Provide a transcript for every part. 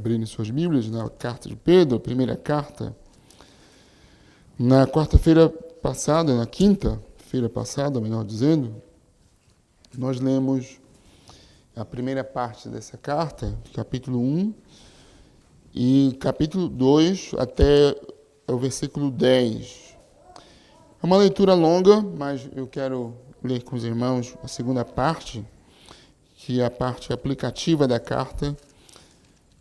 abrirem suas Bíblias na carta de Pedro, a primeira carta. Na quarta-feira passada, na quinta-feira passada, melhor dizendo, nós lemos a primeira parte dessa carta, capítulo 1, e capítulo 2 até o versículo 10. É uma leitura longa, mas eu quero ler com os irmãos a segunda parte, que é a parte aplicativa da carta,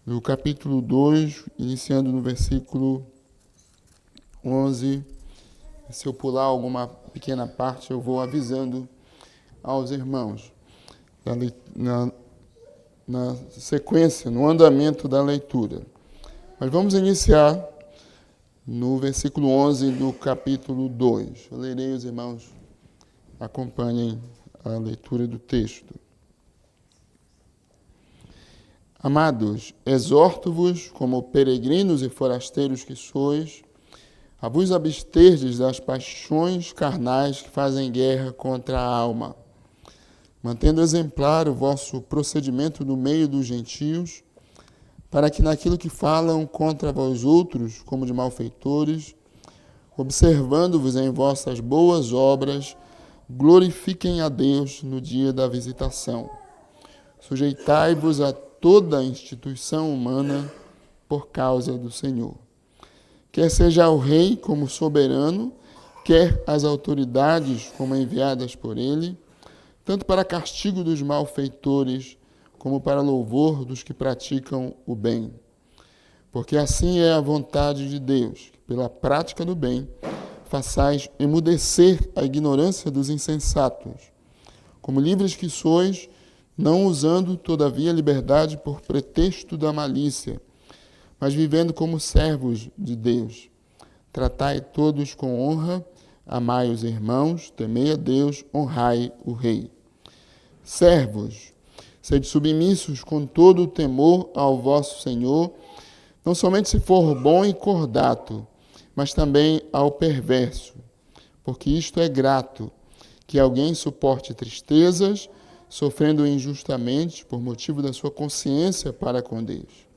do capítulo 2, iniciando no versículo 11. Se eu pular alguma pequena parte, eu vou avisando aos irmãos na sequência, no andamento da leitura. Mas vamos iniciar no versículo 11 do capítulo 2. Eu lerei, os irmãos acompanhem a leitura do texto. Amados, exorto-vos, como peregrinos e forasteiros que sois, a vos absterdes das paixões carnais que fazem guerra contra a alma, mantendo exemplar o vosso procedimento no meio dos gentios, para que naquilo que falam contra vós outros, como de malfeitores, observando-vos em vossas boas obras, glorifiquem a Deus no dia da visitação. Sujeitai-vos a toda a instituição humana por causa do Senhor. Quer seja o rei como soberano, quer as autoridades como enviadas por ele, tanto para castigo dos malfeitores, como para louvor dos que praticam o bem. Porque assim é a vontade de Deus, que pela prática do bem façais emudecer a ignorância dos insensatos. Como livres que sois, não usando, todavia, a liberdade por pretexto da malícia, mas vivendo como servos de Deus. Tratai todos com honra, amai os irmãos, temei a Deus, honrai o rei. Servos, sede submissos com todo o temor ao vosso Senhor, não somente se for bom e cordato, mas também ao perverso, porque isto é grato, que alguém suporte tristezas, sofrendo injustamente por motivo da sua consciência para com Deus.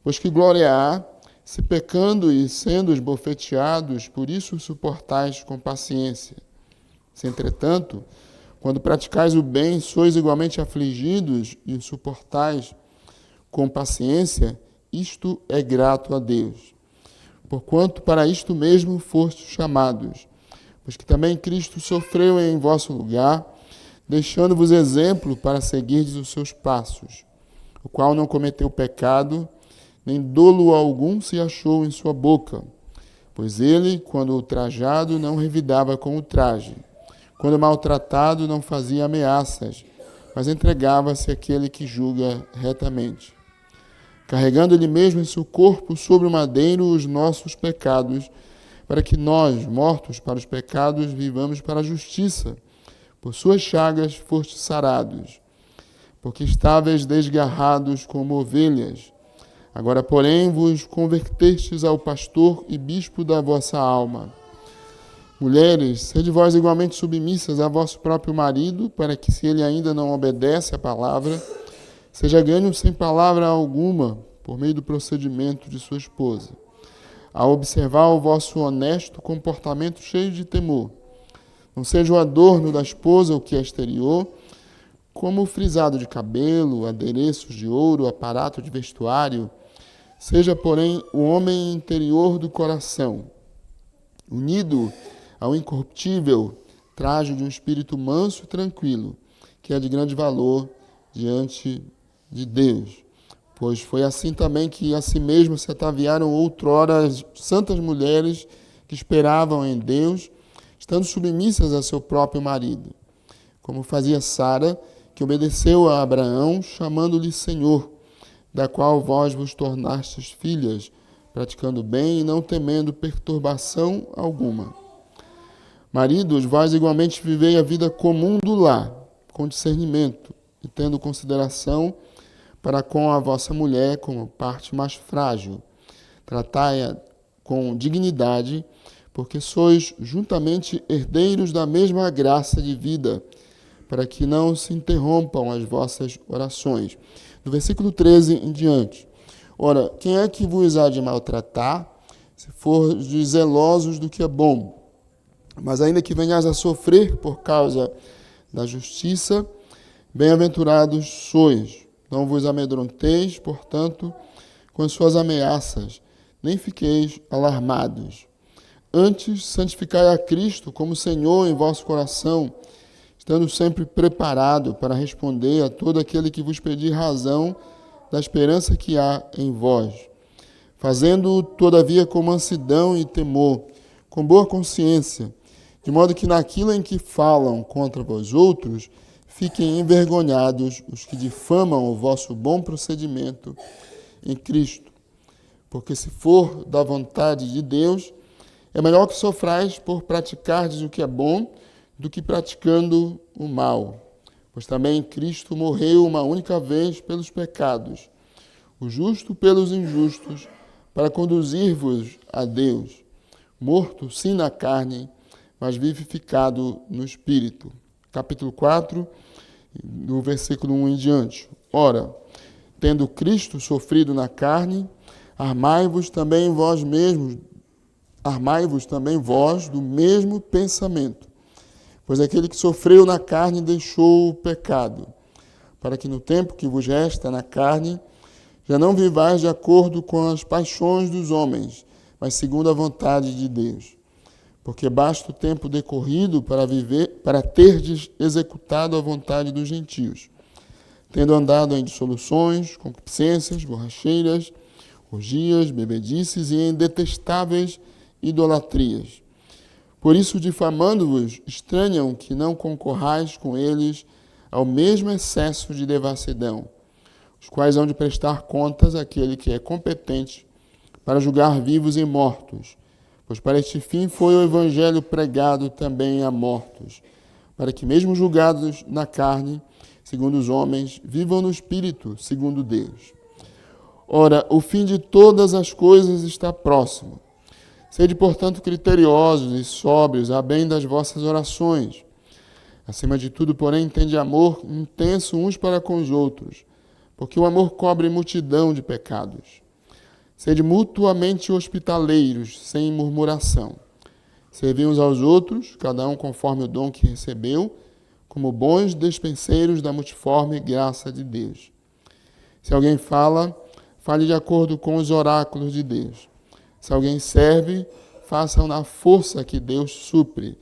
Pois que glória há, se pecando e sendo esbofeteados, por isso suportais com paciência. Se, entretanto, quando praticais o bem, sois igualmente afligidos e o suportais com paciência, isto é grato a Deus. Porquanto para isto mesmo fostes chamados, pois que também Cristo sofreu em vosso lugar, deixando-vos exemplo para seguirdes os seus passos, o qual não cometeu pecado, nem dolo algum se achou em sua boca, pois ele, quando ultrajado, não revidava com ultraje, quando maltratado, não fazia ameaças, mas entregava-se àquele que julga retamente, carregando ele mesmo em seu corpo sobre o madeiro os nossos pecados, para que nós, mortos para os pecados, vivamos para a justiça. Por suas chagas fostes sarados, porque estáveis desgarrados como ovelhas. Agora, porém, vos convertestes ao pastor e bispo da vossa alma. Mulheres, sede vós igualmente submissas a vosso próprio marido, para que, se ele ainda não obedece à palavra, seja ganho sem palavra alguma, por meio do procedimento de sua esposa, ao observar o vosso honesto comportamento cheio de temor. Não seja o adorno da esposa o que é exterior, como o frisado de cabelo, adereços de ouro, aparato de vestuário. Seja, porém, o homem interior do coração, unido ao incorruptível traje de um espírito manso e tranquilo, que é de grande valor diante de Deus. Pois foi assim também que a si mesmo se ataviaram outrora as santas mulheres que esperavam em Deus, estando submissas a seu próprio marido, como fazia Sara, que obedeceu a Abraão, chamando-lhe Senhor, da qual vós vos tornastes filhas, praticando bem e não temendo perturbação alguma. Maridos, vós igualmente vivei a vida comum do lar, com discernimento, e tendo consideração para com a vossa mulher como parte mais frágil. Tratai-a com dignidade, porque sois juntamente herdeiros da mesma graça de vida, para que não se interrompam as vossas orações. Do versículo 13 em diante. Ora, quem é que vos há de maltratar, se fordes zelosos do que é bom? Mas ainda que venhais a sofrer por causa da justiça, bem-aventurados sois. Não vos amedronteis, portanto, com as suas ameaças, nem fiqueis alarmados. Antes, santificai a Cristo como Senhor em vosso coração, estando sempre preparado para responder a todo aquele que vos pedir razão da esperança que há em vós, fazendo-o, todavia, com mansidão e temor, com boa consciência, de modo que naquilo em que falam contra vós outros, fiquem envergonhados os que difamam o vosso bom procedimento em Cristo. Porque se for da vontade de Deus, é melhor que sofrais por praticardes o que é bom, do que praticando o mal. Pois também Cristo morreu uma única vez pelos pecados, o justo pelos injustos, para conduzir-vos a Deus, morto sim na carne, mas vivificado no Espírito. Capítulo 4, do versículo 1 em diante. Ora, tendo Cristo sofrido na carne, armai-vos também vós do mesmo pensamento. Pois aquele que sofreu na carne deixou o pecado, para que no tempo que vos resta na carne, já não vivais de acordo com as paixões dos homens, mas segundo a vontade de Deus. Porque basta o tempo decorrido para terdes executado a vontade dos gentios, tendo andado em dissoluções, concupiscências, borracheiras, orgias, bebedices e em detestáveis idolatrias. Por isso, difamando-vos, estranham que não concorrais com eles ao mesmo excesso de devassidão, os quais hão de prestar contas àquele que é competente para julgar vivos e mortos. Pois para este fim foi o Evangelho pregado também a mortos, para que mesmo julgados na carne, segundo os homens, vivam no Espírito, segundo Deus. Ora, o fim de todas as coisas está próximo. Sede, portanto, criteriosos e sóbrios, a bem das vossas orações. Acima de tudo, porém, tende amor intenso uns para com os outros, porque o amor cobre multidão de pecados. Sede mutuamente hospitaleiros, sem murmuração. Servi uns aos outros, cada um conforme o dom que recebeu, como bons despenseiros da multiforme graça de Deus. Se alguém fale de acordo com os oráculos de Deus. Se alguém serve, faça-o na força que Deus supre,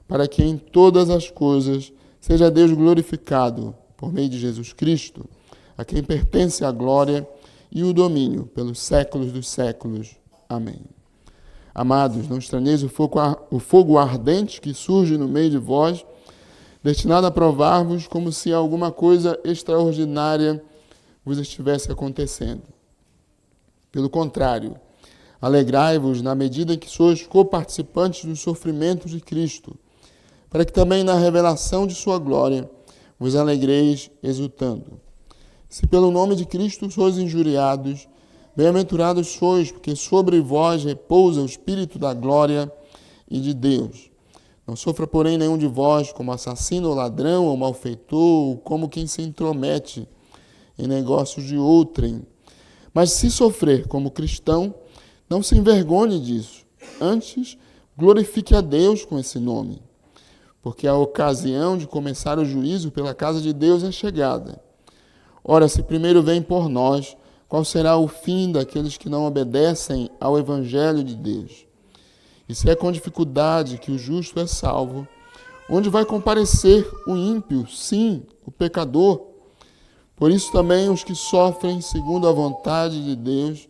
para que em todas as coisas seja Deus glorificado, por meio de Jesus Cristo, a quem pertence a glória e o domínio pelos séculos dos séculos. Amém. Amados, não estranheis o fogo ardente que surge no meio de vós, destinado a provar-vos como se alguma coisa extraordinária vos estivesse acontecendo. Pelo contrário, alegrai-vos na medida em que sois coparticipantes dos sofrimentos de Cristo, para que também na revelação de sua glória vos alegreis exultando. Se pelo nome de Cristo sois injuriados, bem-aventurados sois, porque sobre vós repousa o Espírito da glória e de Deus. Não sofra, porém, nenhum de vós como assassino ou ladrão ou malfeitor, ou como quem se intromete em negócios de outrem. Mas se sofrer como cristão, não se envergonhe disso. Antes, glorifique a Deus com esse nome, porque a ocasião de começar o juízo pela casa de Deus é chegada. Ora, se primeiro vem por nós, qual será o fim daqueles que não obedecem ao Evangelho de Deus? E se é com dificuldade que o justo é salvo, onde vai comparecer o ímpio, sim, o pecador? Por isso também os que sofrem segundo a vontade de Deus,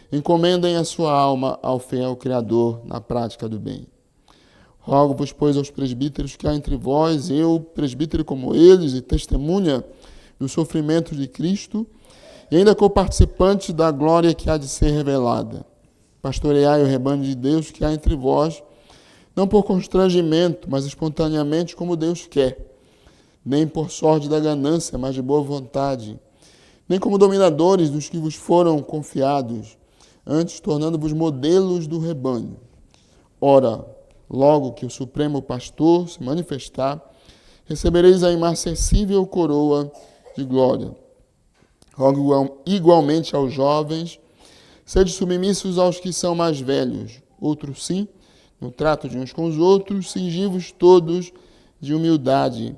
encomendem a sua alma ao fiel Criador na prática do bem. Rogo-vos, pois, aos presbíteros que há entre vós, eu, presbítero como eles, e testemunha dos sofrimentos de Cristo, e ainda coparticipante da glória que há de ser revelada. Pastoreai o rebanho de Deus que há entre vós, não por constrangimento, mas espontaneamente como Deus quer, nem por sorte da ganância, mas de boa vontade, nem como dominadores dos que vos foram confiados, antes tornando-vos modelos do rebanho. Ora, logo que o Supremo Pastor se manifestar, recebereis a imarcessível coroa de glória. Rogo igualmente aos jovens Sede submissos aos que são mais velhos. Outros sim, no trato de uns com os outros, cingivos todos de humildade.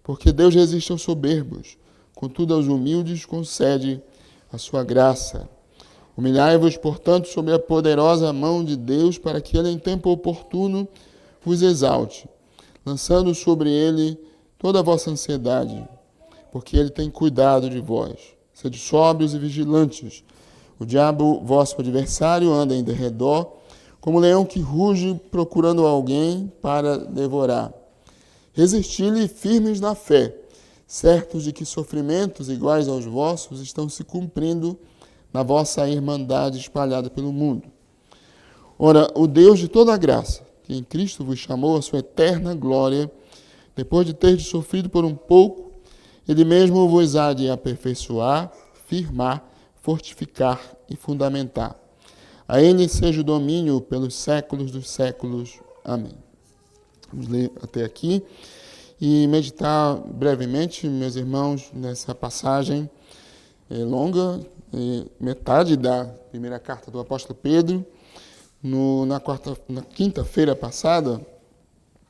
Porque Deus resiste aos soberbos, contudo aos humildes concede a sua graça. Humilhai-vos, portanto, sob a poderosa mão de Deus, para que ele, em tempo oportuno, vos exalte, lançando sobre ele toda a vossa ansiedade, porque ele tem cuidado de vós. Sede sóbrios e vigilantes. O diabo, vosso adversário, anda em derredor, como leão que ruge procurando alguém para devorar. Resisti-lhe firmes na fé, certos de que sofrimentos iguais aos vossos estão se cumprindo na vossa irmandade espalhada pelo mundo. Ora, o Deus de toda a graça, que em Cristo vos chamou a sua eterna glória, depois de ter sofrido por um pouco, ele mesmo vos há de aperfeiçoar, firmar, fortificar e fundamentar. A ele seja o domínio pelos séculos dos séculos. Amém. Vamos ler até aqui e meditar brevemente, meus irmãos, nessa passagem longa, metade da primeira carta do apóstolo Pedro. Na quinta-feira passada,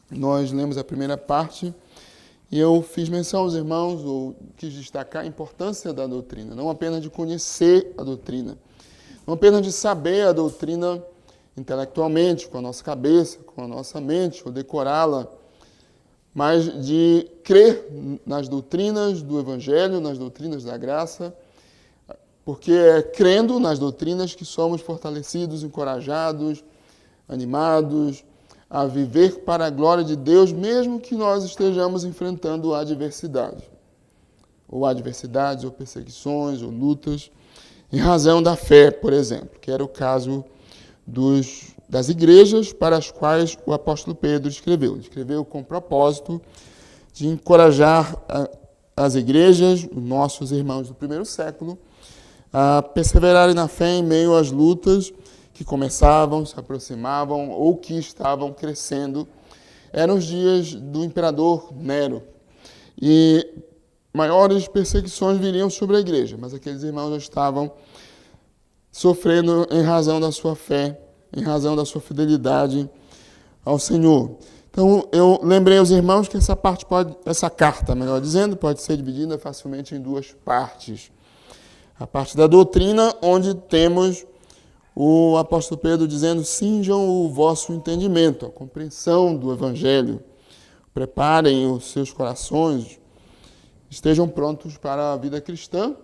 nós lemos a primeira parte e eu fiz menção aos irmãos, ou quis destacar a importância da doutrina, não apenas de conhecer a doutrina, não apenas de saber a doutrina intelectualmente, com a nossa cabeça, com a nossa mente, ou decorá-la, mas de crer nas doutrinas do Evangelho, nas doutrinas da graça, porque é crendo nas doutrinas que somos fortalecidos, encorajados, animados a viver para a glória de Deus, mesmo que nós estejamos enfrentando adversidade, ou perseguições, ou lutas, em razão da fé, por exemplo, que era o caso das igrejas para as quais o apóstolo Pedro escreveu. Ele escreveu com o propósito de encorajar as igrejas, os nossos irmãos do primeiro século, a perseverarem na fé em meio às lutas que começavam, se aproximavam ou que estavam crescendo. Eram os dias do imperador Nero. E maiores perseguições viriam sobre a igreja, mas aqueles irmãos já estavam sofrendo em razão da sua fé, em razão da sua fidelidade ao Senhor. Então, eu lembrei aos irmãos que essa carta, melhor dizendo, pode ser dividida facilmente em duas partes. A parte da doutrina, onde temos o apóstolo Pedro dizendo: cinjam o vosso entendimento, a compreensão do Evangelho. Preparem os seus corações, estejam prontos para a vida cristã,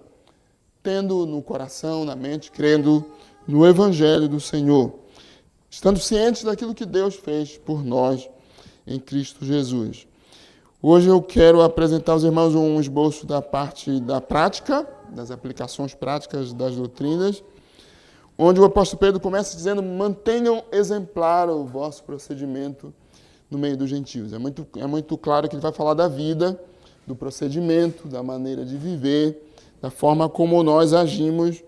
tendo no coração, na mente, crendo no Evangelho do Senhor, estando cientes daquilo que Deus fez por nós em Cristo Jesus. Hoje eu quero apresentar aos irmãos um esboço da parte da prática, das aplicações práticas das doutrinas, onde o apóstolo Pedro começa dizendo: mantenham exemplar o vosso procedimento no meio dos gentios. É muito claro que ele vai falar da vida, do procedimento, da maneira de viver, da forma como nós agimos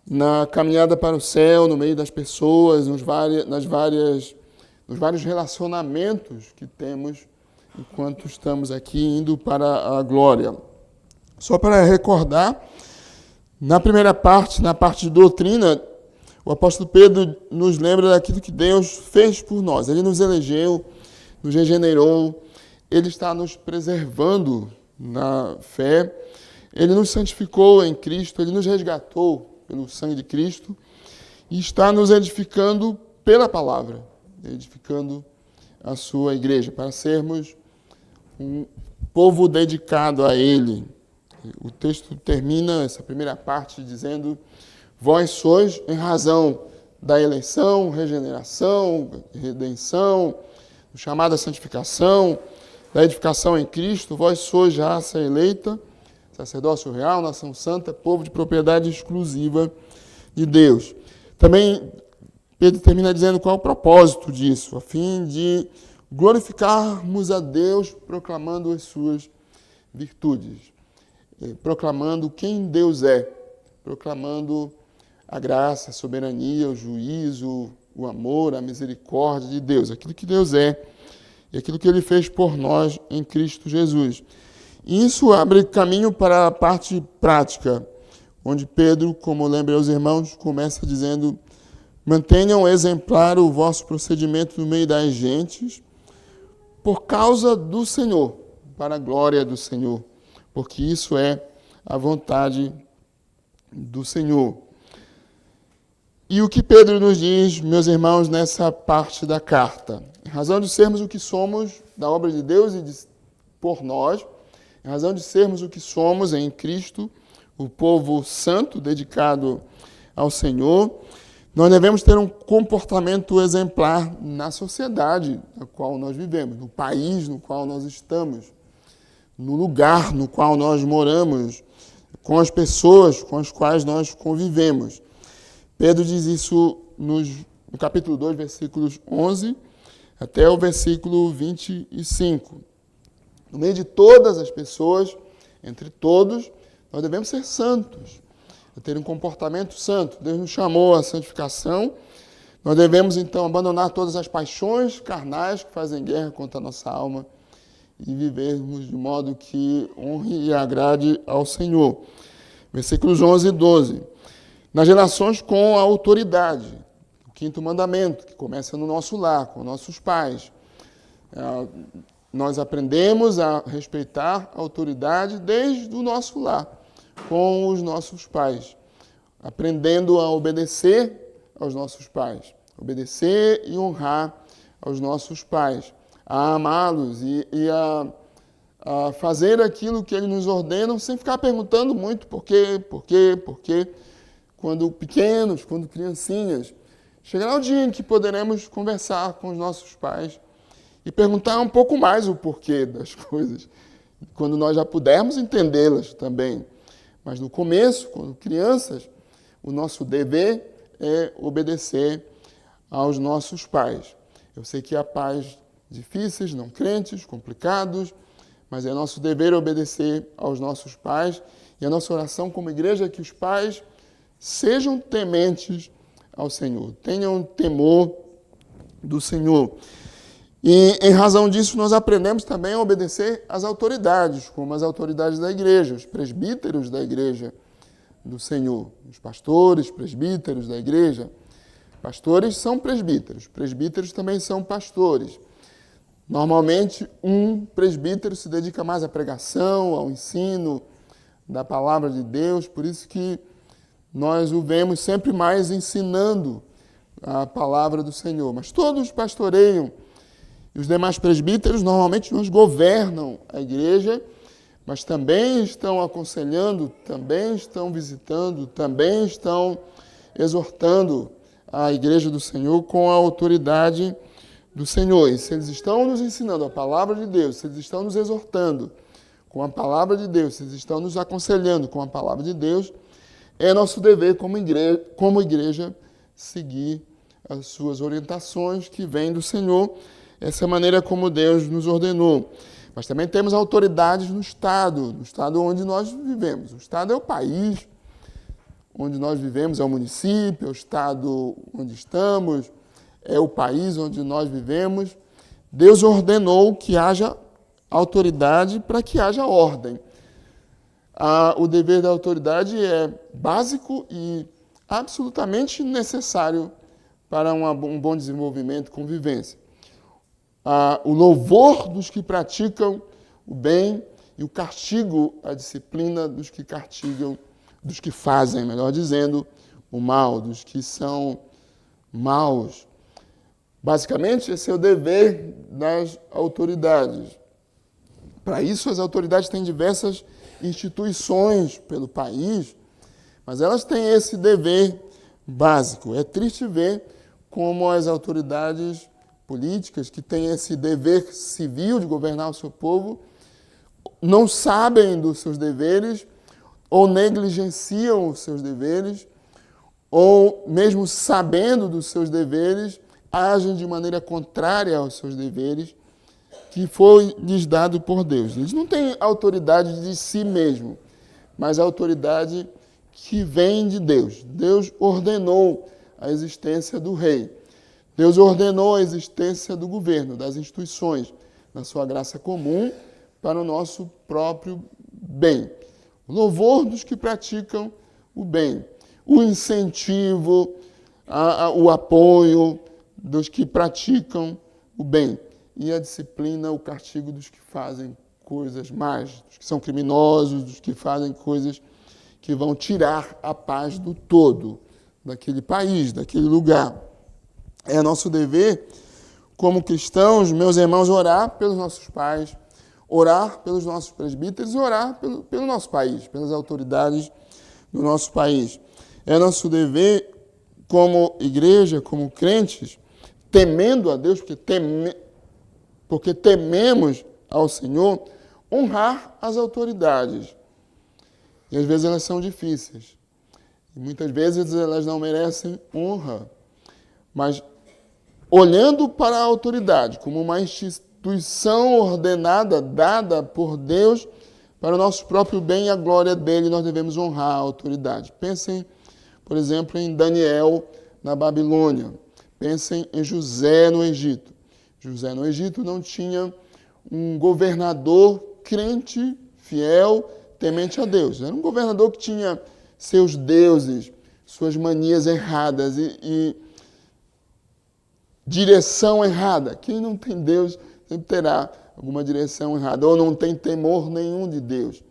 na caminhada para o céu, no meio das pessoas, nos vários relacionamentos que temos enquanto estamos aqui indo para a glória. Só para recordar, na primeira parte, na parte de doutrina, o apóstolo Pedro nos lembra daquilo que Deus fez por nós. Ele nos elegeu, nos regenerou, Ele está nos preservando na fé, Ele nos santificou em Cristo, Ele nos resgatou pelo sangue de Cristo e está nos edificando pela palavra, edificando a sua igreja, para sermos um povo dedicado a Ele. O texto termina essa primeira parte dizendo: vós sois, em razão da eleição, regeneração, redenção, chamada santificação, da edificação em Cristo, vós sois raça eleita, sacerdócio real, nação santa, povo de propriedade exclusiva de Deus. Também Pedro termina dizendo qual é o propósito disso, a fim de glorificarmos a Deus proclamando as suas virtudes, proclamando quem Deus é, proclamando a graça, a soberania, o juízo, o amor, a misericórdia de Deus, aquilo que Deus é e aquilo que Ele fez por nós em Cristo Jesus. E isso abre caminho para a parte prática, onde Pedro, como lembrei aos irmãos, começa dizendo: mantenham exemplar o vosso procedimento no meio das gentes, por causa do Senhor, para a glória do Senhor, porque isso é a vontade do Senhor. E o que Pedro nos diz, meus irmãos, nessa parte da carta? Em razão de sermos o que somos da obra de Deus e por nós, em razão de sermos o que somos em Cristo, o povo santo dedicado ao Senhor, nós devemos ter um comportamento exemplar na sociedade na qual nós vivemos, no país no qual nós estamos, no lugar no qual nós moramos, com as pessoas com as quais nós convivemos. Pedro diz isso no capítulo 2, versículos 11 até o versículo 25. No meio de todas as pessoas, entre todos, nós devemos ser santos, ter um comportamento santo. Deus nos chamou à santificação. Nós devemos, então, abandonar todas as paixões carnais que fazem guerra contra a nossa alma e vivermos de modo que honre e agrade ao Senhor. Versículos 11 e 12. Nas relações com a autoridade, o quinto mandamento, que começa no nosso lar, com nossos pais. Nós aprendemos a respeitar a autoridade desde o nosso lar, com os nossos pais, aprendendo a obedecer aos nossos pais, obedecer e honrar aos nossos pais, a amá-los e a fazer aquilo que eles nos ordenam sem ficar perguntando muito por quê, quando pequenos, quando criancinhas. Chegará o dia em que poderemos conversar com os nossos pais e perguntar um pouco mais o porquê das coisas, quando nós já pudermos entendê-las também. Mas no começo, quando crianças, o nosso dever é obedecer aos nossos pais. Eu sei que há pais difíceis, não crentes, complicados, mas é nosso dever obedecer aos nossos pais. E a nossa oração como igreja é que os pais sejam tementes ao Senhor, tenham temor do Senhor. E, em razão disso, nós aprendemos também a obedecer às autoridades, como as autoridades da igreja, os presbíteros da igreja do Senhor, os pastores, presbíteros da igreja. Pastores são presbíteros também são pastores. Normalmente, um presbítero se dedica mais à pregação, ao ensino da palavra de Deus, por isso que nós o vemos sempre mais ensinando a palavra do Senhor. Mas todos pastoreiam. E os demais presbíteros normalmente nos governam a igreja, mas também estão aconselhando, também estão visitando, também estão exortando a igreja do Senhor com a autoridade do Senhor. E se eles estão nos ensinando a palavra de Deus, se eles estão nos exortando com a palavra de Deus, se eles estão nos aconselhando com a palavra de Deus, é nosso dever como igreja seguir as suas orientações que vêm do Senhor. Essa é a maneira como Deus nos ordenou. Mas também temos autoridades no Estado onde nós vivemos. O Estado é o país onde nós vivemos, é o município, é o Estado onde estamos, é o país onde nós vivemos. Deus ordenou que haja autoridade para que haja ordem. O dever da autoridade é básico e absolutamente necessário para um bom desenvolvimento e convivência. O louvor dos que praticam o bem e o castigo, a disciplina dos que fazem, melhor dizendo, o mal, dos que são maus. Basicamente, esse é o dever das autoridades. Para isso, as autoridades têm diversas instituições pelo país, mas elas têm esse dever básico. É triste ver como as autoridades políticas que têm esse dever civil de governar o seu povo não sabem dos seus deveres ou negligenciam os seus deveres ou, mesmo sabendo dos seus deveres, agem de maneira contrária aos seus deveres que foi lhes dado por Deus. Eles não têm autoridade de si mesmo, mas a autoridade que vem de Deus. Deus ordenou a existência do rei. Deus ordenou a existência do governo, das instituições, na sua graça comum, para o nosso próprio bem. O louvor dos que praticam o bem, o incentivo, o apoio dos que praticam o bem e a disciplina, o castigo dos que fazem coisas más, dos que são criminosos, dos que fazem coisas que vão tirar a paz do todo, daquele país, daquele lugar. É nosso dever, como cristãos, meus irmãos, orar pelos nossos pais, orar pelos nossos presbíteros e orar pelo nosso país, pelas autoridades do nosso país. É nosso dever, como igreja, como crentes, temendo a Deus, porque tememos ao Senhor, honrar as autoridades. E às vezes elas são difíceis. E muitas vezes elas não merecem honra. Mas olhando para a autoridade como uma instituição ordenada, dada por Deus, para o nosso próprio bem e a glória dele, nós devemos honrar a autoridade. Pensem, por exemplo, em Daniel na Babilônia. Pensem em José no Egito. José no Egito não tinha um governador crente, fiel, temente a Deus. Era um governador que tinha seus deuses, suas manias erradas e direção errada. Quem não tem Deus sempre terá alguma direção errada, ou não tem temor nenhum de Deus.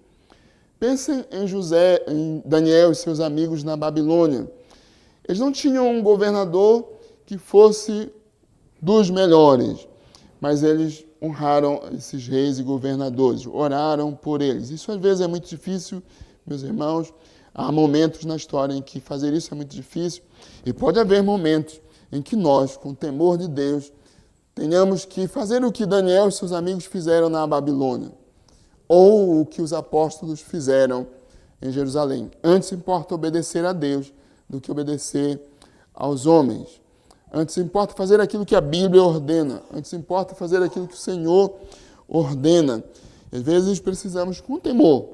Pensem em José, em Daniel e seus amigos na Babilônia. Eles não tinham um governador que fosse dos melhores, mas eles honraram esses reis e governadores, oraram por eles. Isso às vezes é muito difícil, meus irmãos. Há momentos na história em que fazer isso é muito difícil, e pode haver momentos em que nós, com temor de Deus, tenhamos que fazer o que Daniel e seus amigos fizeram na Babilônia, ou o que os apóstolos fizeram em Jerusalém. Antes importa obedecer a Deus do que obedecer aos homens. Antes importa fazer aquilo que a Bíblia ordena. Antes importa fazer aquilo que o Senhor ordena. Às vezes precisamos, com temor,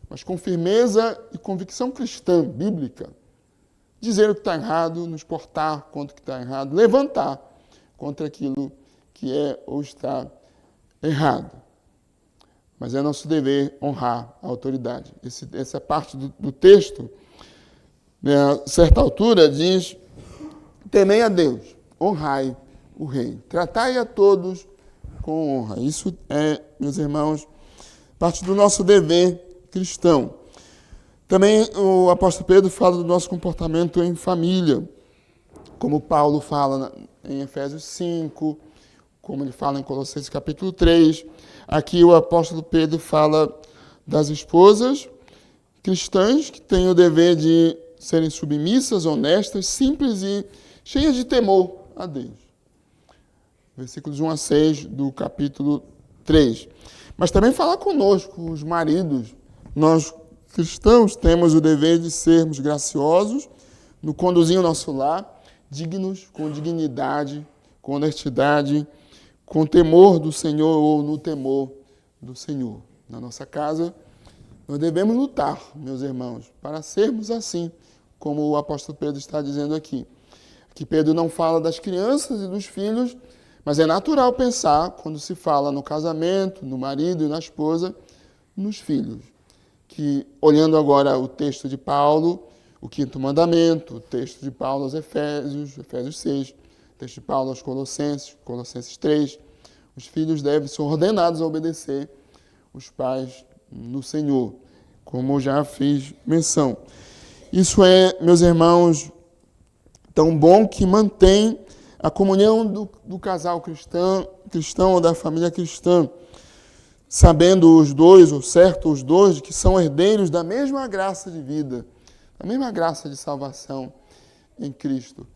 mas com firmeza e convicção cristã, bíblica, dizer o que está errado, nos portar contra o que está errado, levantar contra aquilo que é ou está errado. Mas é nosso dever honrar a autoridade. Essa parte do texto, a certa altura, diz: temei a Deus, honrai o rei, tratai a todos com honra. Isso é, meus irmãos, parte do nosso dever cristão. Também o apóstolo Pedro fala do nosso comportamento em família, como Paulo fala em Efésios 5, como ele fala em Colossenses capítulo 3. Aqui o apóstolo Pedro fala das esposas cristãs que têm o dever de serem submissas, honestas, simples e cheias de temor a Deus. Versículos 1 a 6 do capítulo 3. Mas também fala conosco, os maridos. Nós, cristãos, temos o dever de sermos graciosos no conduzir o nosso lar, dignos, com dignidade, com honestidade, com temor do Senhor ou no temor do Senhor. Na nossa casa, nós devemos lutar, meus irmãos, para sermos assim, como o apóstolo Pedro está dizendo aqui. Aqui Pedro não fala das crianças e dos filhos, mas é natural pensar, quando se fala no casamento, no marido e na esposa, nos filhos. Que, olhando agora o texto de Paulo, o 5º mandamento, o texto de Paulo aos Efésios, Efésios 6, o texto de Paulo aos Colossenses, Colossenses 3, os filhos devem ser ordenados a obedecer os pais no Senhor, como já fiz menção. Isso é, meus irmãos, tão bom que mantém a comunhão do casal cristão ou da família cristã, sabendo os dois, ou certo os dois, que são herdeiros da mesma graça de vida, da mesma graça de salvação em Cristo.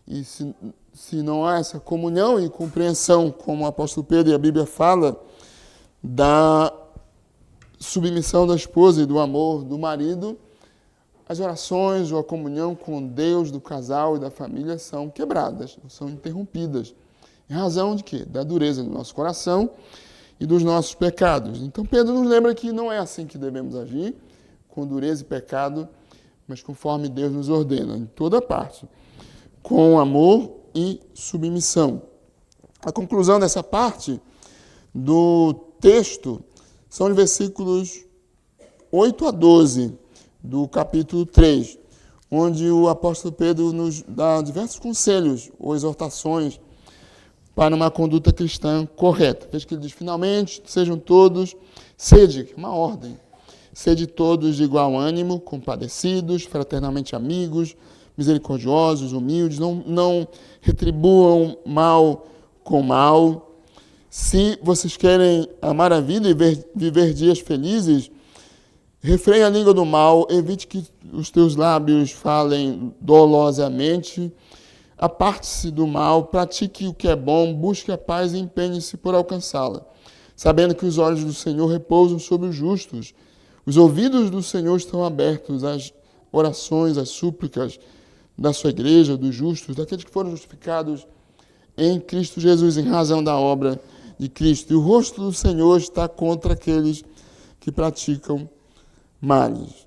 E se não há essa comunhão e compreensão, como o apóstolo Pedro e a Bíblia fala, da submissão da esposa e do amor do marido, as orações ou a comunhão com Deus do casal e da família são quebradas, são interrompidas. Em razão de quê? Da dureza do nosso coração e dos nossos pecados. Então Pedro nos lembra que não é assim que devemos agir, com dureza e pecado, mas conforme Deus nos ordena, em toda parte, com amor e submissão. A conclusão dessa parte do texto são os versículos 8 a 12 do capítulo 3, onde o apóstolo Pedro nos dá diversos conselhos ou exortações para uma conduta cristã correta. Veja que ele diz, finalmente, sejam todos, sede, uma ordem, sede todos de igual ânimo, compadecidos, fraternalmente amigos, misericordiosos, humildes, não retribuam mal com mal. Se vocês querem amar a vida e viver dias felizes, refreie a língua do mal, evite que os teus lábios falem dolosamente, aparte-se do mal, pratique o que é bom, busque a paz e empenhe-se por alcançá-la, sabendo que os olhos do Senhor repousam sobre os justos. Os ouvidos do Senhor estão abertos às orações, às súplicas da sua igreja, dos justos, daqueles que foram justificados em Cristo Jesus, em razão da obra de Cristo. E o rosto do Senhor está contra aqueles que praticam males.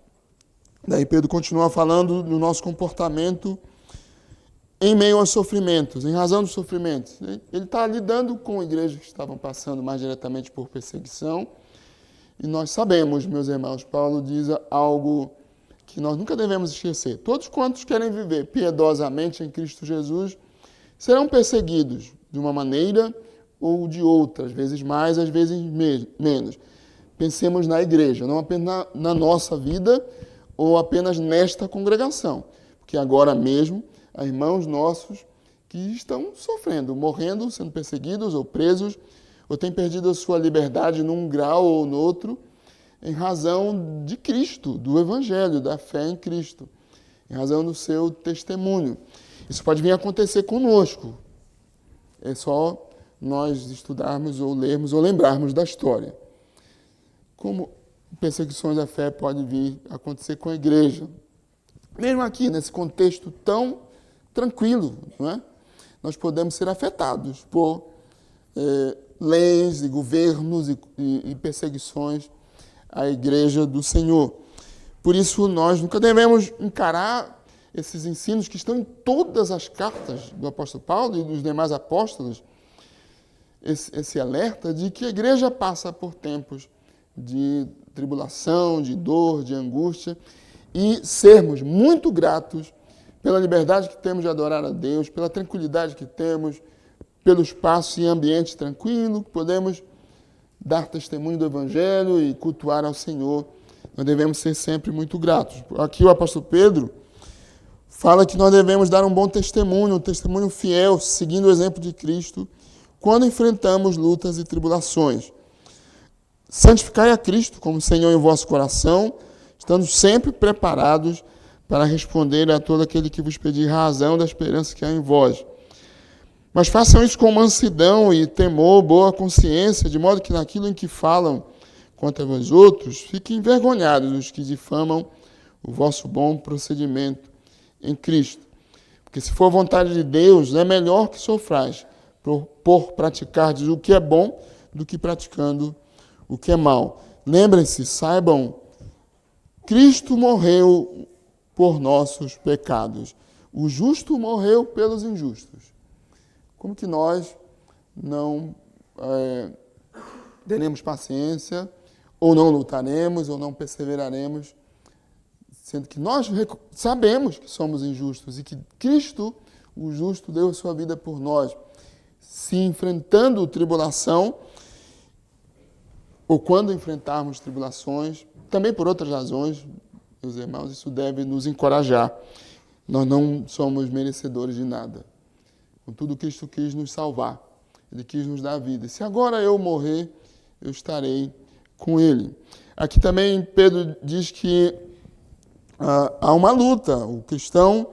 Daí Pedro continua falando do nosso comportamento em meio aos sofrimentos, em razão dos sofrimentos. Ele está lidando com igrejas que estavam passando mais diretamente por perseguição. E nós sabemos, meus irmãos, Paulo diz algo que nós nunca devemos esquecer. Todos quantos querem viver piedosamente em Cristo Jesus serão perseguidos de uma maneira ou de outra, às vezes mais, às vezes menos. Pensemos na igreja, não apenas na nossa vida ou apenas nesta congregação, porque agora mesmo há irmãos nossos que estão sofrendo, morrendo, sendo perseguidos ou presos, ou têm perdido a sua liberdade num grau ou no outro, em razão de Cristo, do Evangelho, da fé em Cristo, em razão do seu testemunho. Isso pode vir a acontecer conosco. É só nós estudarmos ou lermos ou lembrarmos da história. Como perseguições da fé podem vir a acontecer com a igreja. Mesmo aqui, nesse contexto tão tranquilo, não é? Nós podemos ser afetados por leis e governos e perseguições à igreja do Senhor. Por isso, nós nunca devemos encarar esses ensinos que estão em todas as cartas do apóstolo Paulo e dos demais apóstolos, esse alerta de que a igreja passa por tempos de tribulação, de dor, de angústia, e sermos muito gratos pela liberdade que temos de adorar a Deus, pela tranquilidade que temos, pelo espaço e ambiente tranquilo, que podemos dar testemunho do Evangelho e cultuar ao Senhor. Nós devemos ser sempre muito gratos. Aqui o apóstolo Pedro fala que nós devemos dar um bom testemunho, um testemunho fiel, seguindo o exemplo de Cristo, quando enfrentamos lutas e tribulações. Santificai a Cristo como Senhor em vosso coração, estando sempre preparados para responder a todo aquele que vos pedir razão da esperança que há em vós. Mas façam isso com mansidão e temor, boa consciência, de modo que naquilo em que falam contra vós outros, fiquem envergonhados os que difamam o vosso bom procedimento em Cristo. Porque se for vontade de Deus, é melhor que sofrais por praticardes o que é bom do que praticando o que é mal. Lembrem-se, saibam, Cristo morreu por nossos pecados. O justo morreu pelos injustos. Como que nós não teremos paciência, ou não lutaremos, ou não perseveraremos, sendo que nós sabemos que somos injustos e que Cristo, o justo, deu a sua vida por nós, se enfrentando tribulação, ou quando enfrentarmos tribulações, também por outras razões, meus irmãos, isso deve nos encorajar. Nós não somos merecedores de nada. Contudo, Cristo quis nos salvar. Ele quis nos dar a vida. Se agora eu morrer, eu estarei com Ele. Aqui também Pedro diz que há uma luta. O cristão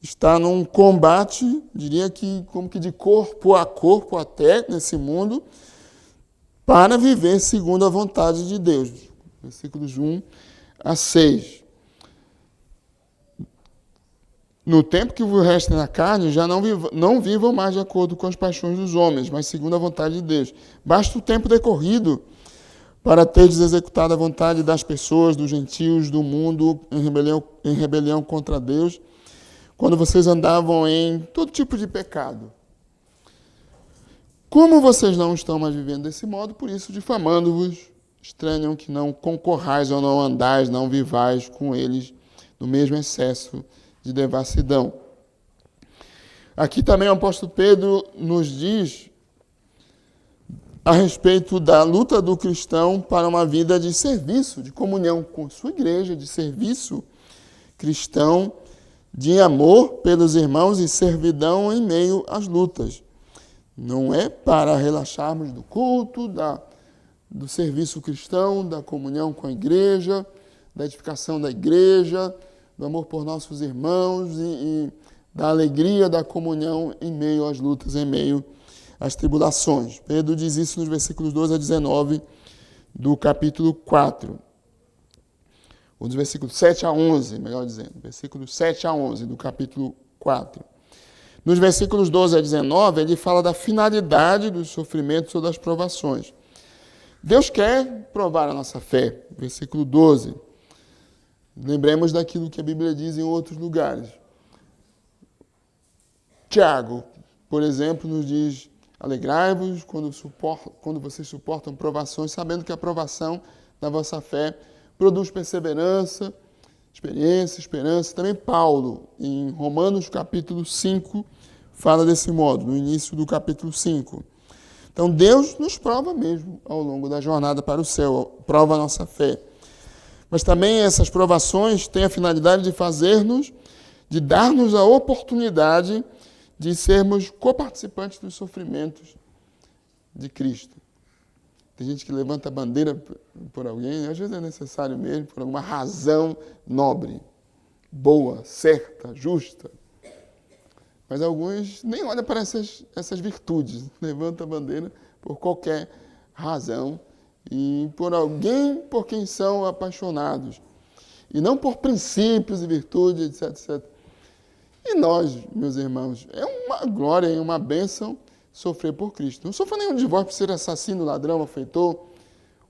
está num combate, diria que como que de corpo a corpo até nesse mundo, para viver segundo a vontade de Deus. Versículos 1 a 6. No tempo que vos resta na carne, já não vivam mais de acordo com as paixões dos homens, mas segundo a vontade de Deus. Basta o tempo decorrido para teres executado a vontade das pessoas, dos gentios, do mundo, em rebelião contra Deus, quando vocês andavam em todo tipo de pecado. Como vocês não estão mais vivendo desse modo, por isso difamando-vos, estranham que não concorrais ou não andais, não vivais com eles no mesmo excesso de devassidão. Aqui também o apóstolo Pedro nos diz a respeito da luta do cristão para uma vida de serviço, de comunhão com sua igreja, de serviço cristão, de amor pelos irmãos e servidão em meio às lutas. Não é para relaxarmos do culto, do serviço cristão, da comunhão com a igreja, da edificação da igreja, do amor por nossos irmãos e da alegria da comunhão em meio às lutas, em meio às tribulações. Pedro diz isso nos versículos 12 a 19 do capítulo 4. Ou dos versículos 7 a 11, melhor dizendo. Versículos 7 a 11 do capítulo 4. Nos versículos 12 a 19, ele fala da finalidade dos sofrimentos ou das provações. Deus quer provar a nossa fé. Versículo 12. Lembremos daquilo que a Bíblia diz em outros lugares. Tiago, por exemplo, nos diz: alegrai-vos quando vocês suportam provações, sabendo que a provação da vossa fé produz perseverança, experiência, esperança. Também Paulo, em Romanos capítulo 5, fala desse modo, no início do capítulo 5. Então Deus nos prova mesmo ao longo da jornada para o céu, prova a nossa fé. Mas também essas provações têm a finalidade de dar-nos a oportunidade de sermos coparticipantes dos sofrimentos de Cristo. Tem gente que levanta a bandeira por alguém, às vezes é necessário mesmo, por alguma razão nobre, boa, certa, justa. Mas alguns nem olham para essas virtudes, levantam a bandeira por qualquer razão e por alguém por quem são apaixonados. E não por princípios e virtudes, etc, etc. E nós, meus irmãos, é uma glória e uma bênção sofrer por Cristo. Não sofra nenhum divórcio por ser assassino, ladrão, malfeitor,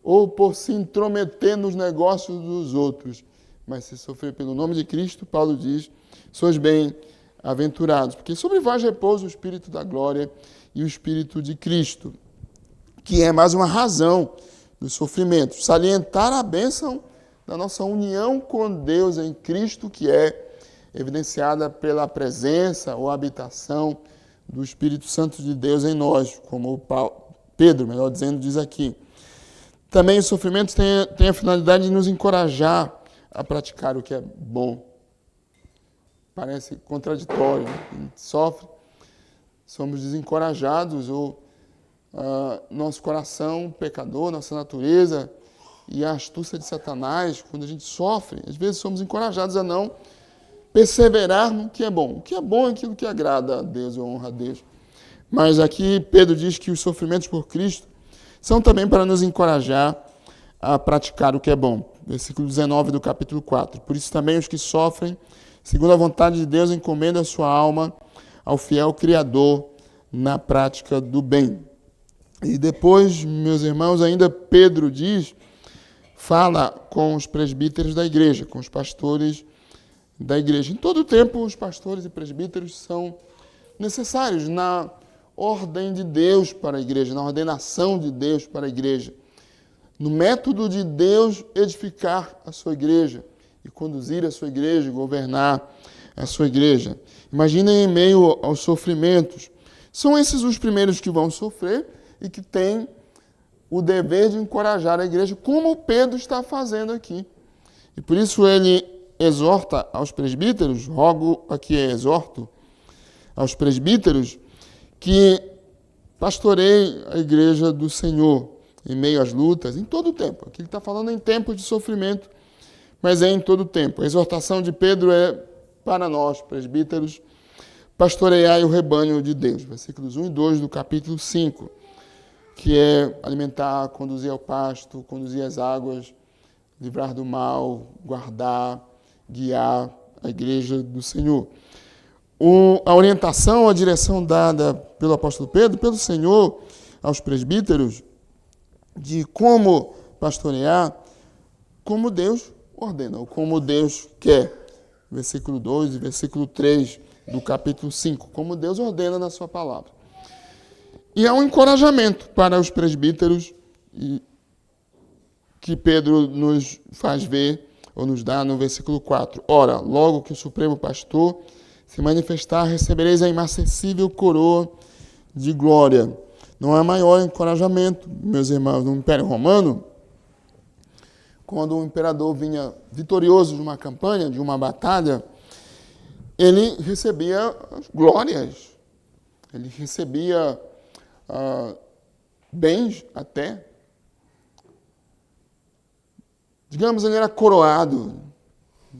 ou por se intrometer nos negócios dos outros. Mas se sofrer pelo nome de Cristo, Paulo diz, sois bem-aventurados, porque sobre vós repousa o Espírito da glória e o Espírito de Cristo, que é mais uma razão dos sofrimentos. Salientar a bênção da nossa união com Deus em Cristo, que é evidenciada pela presença ou habitação do Espírito Santo de Deus em nós, como Pedro, melhor dizendo, diz aqui. Também os sofrimentos têm a finalidade de nos encorajar a praticar o que é bom. Parece contraditório. A gente sofre, somos desencorajados, ou nosso coração pecador, nossa natureza e a astúcia de Satanás, quando a gente sofre, às vezes somos encorajados a não perseverar no que é bom. O que é bom é aquilo que agrada a Deus ou honra a Deus. Mas aqui Pedro diz que os sofrimentos por Cristo são também para nos encorajar a praticar o que é bom. Versículo 19 do capítulo 4. Por isso também os que sofrem, segundo a vontade de Deus, encomendam a sua alma ao fiel Criador na prática do bem. E depois, meus irmãos, ainda Pedro fala com os presbíteros da igreja, com os pastores da igreja. Em todo tempo, os pastores e presbíteros são necessários na ordem de Deus para a igreja, na ordenação de Deus para a igreja, no método de Deus edificar a sua igreja e conduzir a sua igreja, governar a sua igreja. Imaginem em meio aos sofrimentos. São esses os primeiros que vão sofrer e que têm o dever de encorajar a igreja, como Pedro está fazendo aqui. E por isso ele exorta aos presbíteros, exorto aos presbíteros que pastoreiem a igreja do Senhor em meio às lutas, em todo o tempo. Aqui ele está falando em tempo de sofrimento, mas é em todo o tempo. A exortação de Pedro é para nós, presbíteros, pastoreai o rebanho de Deus. Versículos 1 e 2 do capítulo 5, que é alimentar, conduzir ao pasto, conduzir às águas, livrar do mal, guardar, guiar a igreja do Senhor. A orientação, a direção dada pelo apóstolo Pedro, pelo Senhor, aos presbíteros, de como pastorear, como Deus ordena, ou como Deus quer. Versículo 2 e versículo 3 do capítulo 5, como Deus ordena na sua palavra. E há um encorajamento para os presbíteros que Pedro nos faz ver, ou nos dá no versículo 4. Ora, logo que o Supremo Pastor se manifestar, recebereis a inacessível coroa de glória. Não há maior encorajamento, meus irmãos, no Império Romano, quando o imperador vinha vitorioso de uma campanha, de uma batalha, ele recebia glórias, ele recebia bens até. Digamos, ele era coroado,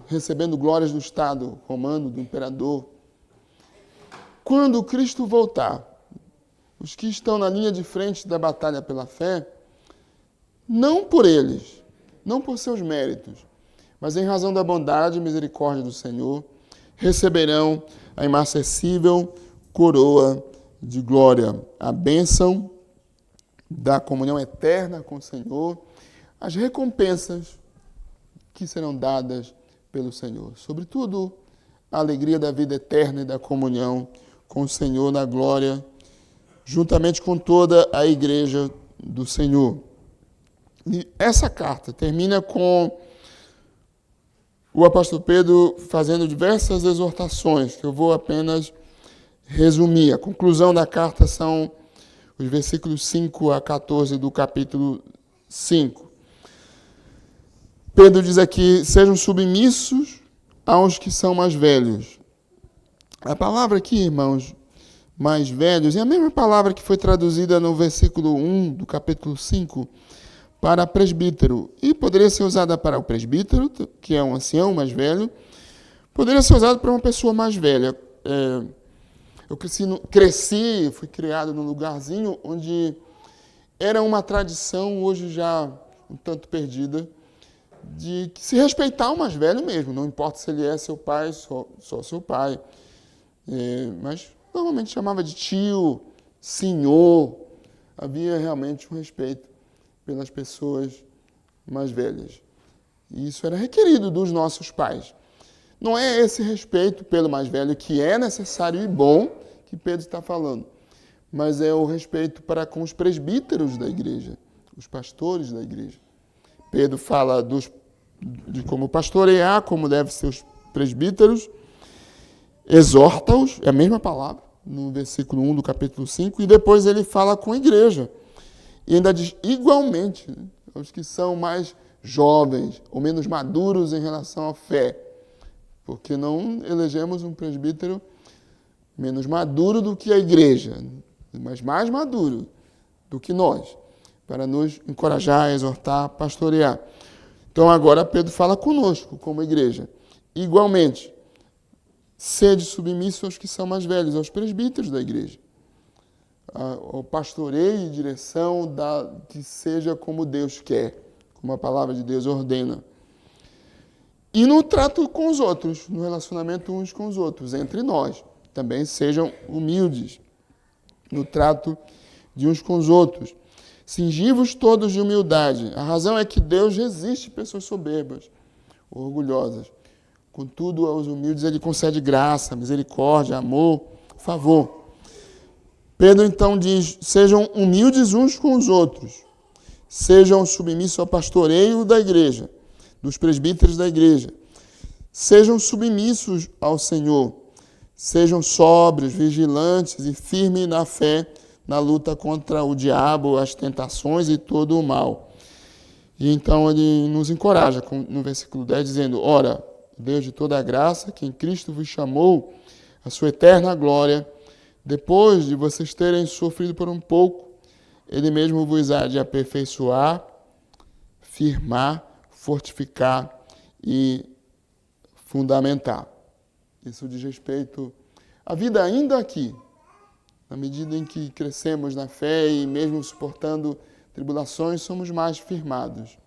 recebendo glórias do Estado romano, do imperador. Quando Cristo voltar, os que estão na linha de frente da batalha pela fé, não por eles, não por seus méritos, mas em razão da bondade e misericórdia do Senhor, receberão a inacessível coroa de glória, a bênção da comunhão eterna com o Senhor, as recompensas que serão dadas pelo Senhor. Sobretudo, a alegria da vida eterna e da comunhão com o Senhor na glória, juntamente com toda a igreja do Senhor. E essa carta termina com o apóstolo Pedro fazendo diversas exortações, que eu vou apenas resumir. A conclusão da carta são os versículos 5 a 14 do capítulo 5. Pedro diz aqui, sejam submissos aos que são mais velhos. A palavra aqui, irmãos, mais velhos, é a mesma palavra que foi traduzida no versículo 1 do capítulo 5 para presbítero. E poderia ser usada para o presbítero, que é um ancião mais velho, poderia ser usada para uma pessoa mais velha. Eu fui criado num lugarzinho onde era uma tradição, hoje já um tanto perdida, de se respeitar o mais velho mesmo, não importa se ele é seu pai, só seu pai. Mas normalmente chamava de tio, senhor. Havia realmente um respeito pelas pessoas mais velhas. E isso era requerido dos nossos pais. Não é esse respeito pelo mais velho que é necessário e bom que Pedro está falando, mas é o respeito para com os presbíteros da igreja, os pastores da igreja. Pedro fala de como pastorear, como devem ser os presbíteros, exorta-os, é a mesma palavra, no versículo 1 do capítulo 5, e depois ele fala com a igreja. E ainda diz igualmente, os que são mais jovens ou menos maduros em relação à fé, porque não elegemos um presbítero menos maduro do que a igreja, mas mais maduro do que nós, para nos encorajar, exortar, pastorear. Então agora Pedro fala conosco, como igreja. Igualmente, sede submisso aos que são mais velhos, aos presbíteros da igreja. Ao pastoreio e direção que seja como Deus quer, como a palavra de Deus ordena. E no trato com os outros, no relacionamento uns com os outros, entre nós. Também sejam humildes no trato de uns com os outros. Cingivos todos de humildade. A razão é que Deus resiste pessoas soberbas, orgulhosas. Contudo, aos humildes ele concede graça, misericórdia, amor, favor. Pedro então diz, sejam humildes uns com os outros. Sejam submissos ao pastoreio da igreja, dos presbíteros da igreja. Sejam submissos ao Senhor. Sejam sóbrios, vigilantes e firmes na fé, na luta contra o diabo, as tentações e todo o mal. E então ele nos encoraja, no versículo 10, dizendo, ora, Deus de toda a graça, que em Cristo vos chamou a sua eterna glória, depois de vocês terem sofrido por um pouco, ele mesmo vos há de aperfeiçoar, firmar, fortificar e fundamentar. Isso diz respeito à vida ainda aqui, na medida em que crescemos na fé e mesmo suportando tribulações, somos mais firmados.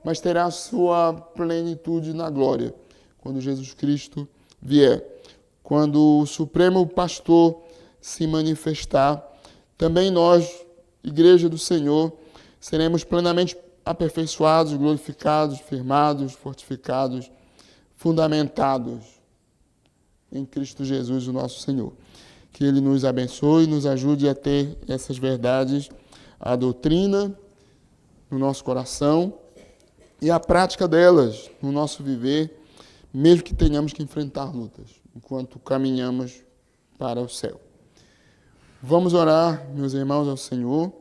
Mas terá sua plenitude na glória, quando Jesus Cristo vier. Quando o Supremo Pastor se manifestar, também nós, Igreja do Senhor, seremos plenamente aperfeiçoados, glorificados, firmados, fortificados, fundamentados em Cristo Jesus, o nosso Senhor. Que Ele nos abençoe e nos ajude a ter essas verdades, a doutrina no nosso coração e a prática delas no nosso viver, mesmo que tenhamos que enfrentar lutas, enquanto caminhamos para o céu. Vamos orar, meus irmãos, ao Senhor.